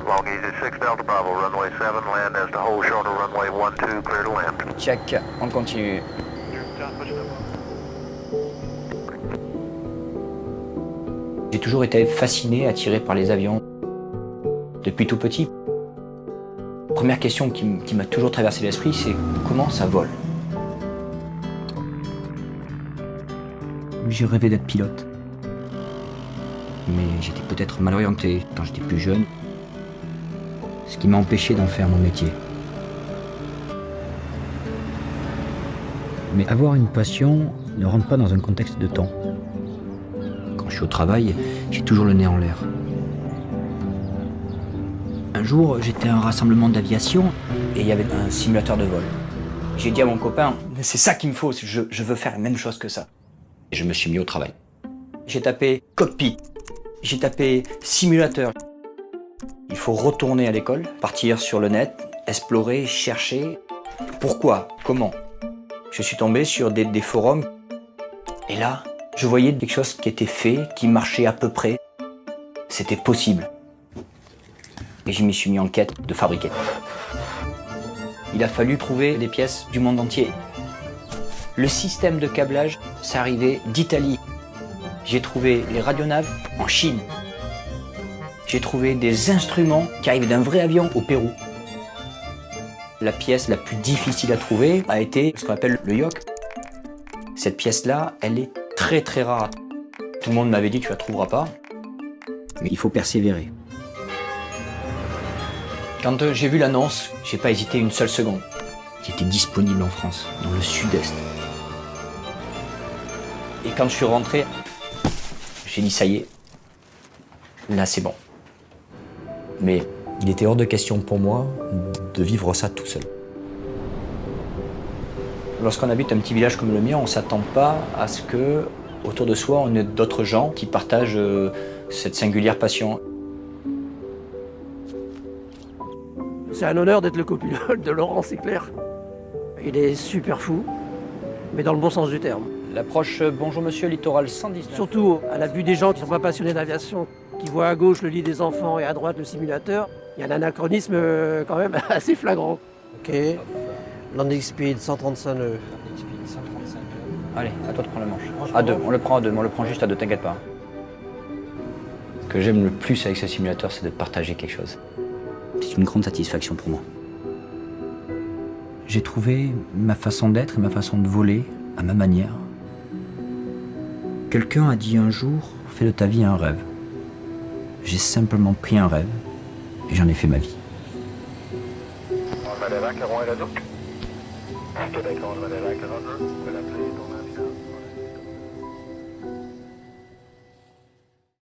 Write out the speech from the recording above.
Long Easy 6 Delta Bravo, runway 7, land as to hold shorter runway 12, clear to land. Check, on continue. J'ai toujours été fasciné, attiré par les avions. Depuis tout petit. Première question qui m'a toujours traversé l'esprit, c'est comment ça vole? J'ai rêvé d'être pilote. Mais j'étais peut-être mal orienté quand j'étais plus jeune. Ce qui m'a empêché d'en faire mon métier. Mais avoir une passion ne rentre pas dans un contexte de temps. Quand je suis au travail, j'ai toujours le nez en l'air. Un jour, j'étais à un rassemblement d'aviation et il y avait un simulateur de vol. J'ai dit à mon copain, c'est ça qu'il me faut, je veux faire la même chose que ça. Et je me suis mis au travail. J'ai tapé cockpit, j'ai tapé simulateur. Il faut retourner à l'école, partir sur le net, explorer, chercher. Pourquoi? Comment? Je suis tombé sur des forums. Et là, je voyais quelque chose qui était fait, qui marchait à peu près. C'était possible. Et je m'y suis mis en quête de fabriquer. Il a fallu trouver des pièces du monde entier. Le système de câblage, ça arrivait d'Italie. J'ai trouvé les radionaves en Chine. J'ai trouvé des instruments qui arrivent d'un vrai avion au Pérou. La pièce la plus difficile à trouver a été ce qu'on appelle le yoke. Cette pièce-là, elle est très très rare. Tout le monde m'avait dit tu la trouveras pas, mais il faut persévérer. Quand j'ai vu l'annonce, j'ai pas hésité une seule seconde. Il était disponible en France, dans le sud-est. Et quand je suis rentré, j'ai dit ça y est, là c'est bon. Mais il était hors de question pour moi de vivre ça tout seul. Lorsqu'on habite un petit village comme le mien, on ne s'attend pas à ce que, autour de soi, on ait d'autres gens qui partagent cette singulière passion. C'est un honneur d'être le copilote de Laurent, c'est clair. Il est super fou, mais dans le bon sens du terme. L'approche Bonjour Monsieur Littoral 119. Surtout à la vue des gens qui ne sont pas passionnés d'aviation, qui voient à gauche le lit des enfants et à droite le simulateur, il y a un anachronisme quand même assez flagrant. Ok, landing speed 135 nœuds. Allez, à toi de prendre le manche. À deux, on le prend à deux, mais on le prend juste à deux, t'inquiète pas. Ce que j'aime le plus avec ce simulateur, c'est de partager quelque chose. C'est une grande satisfaction pour moi. J'ai trouvé ma façon d'être et ma façon de voler à ma manière. Quelqu'un a dit un jour, fais de ta vie un rêve. J'ai simplement pris un rêve et j'en ai fait ma vie. On va aller là, Caron et la Duc. Québec, on va aller là, Caron 2.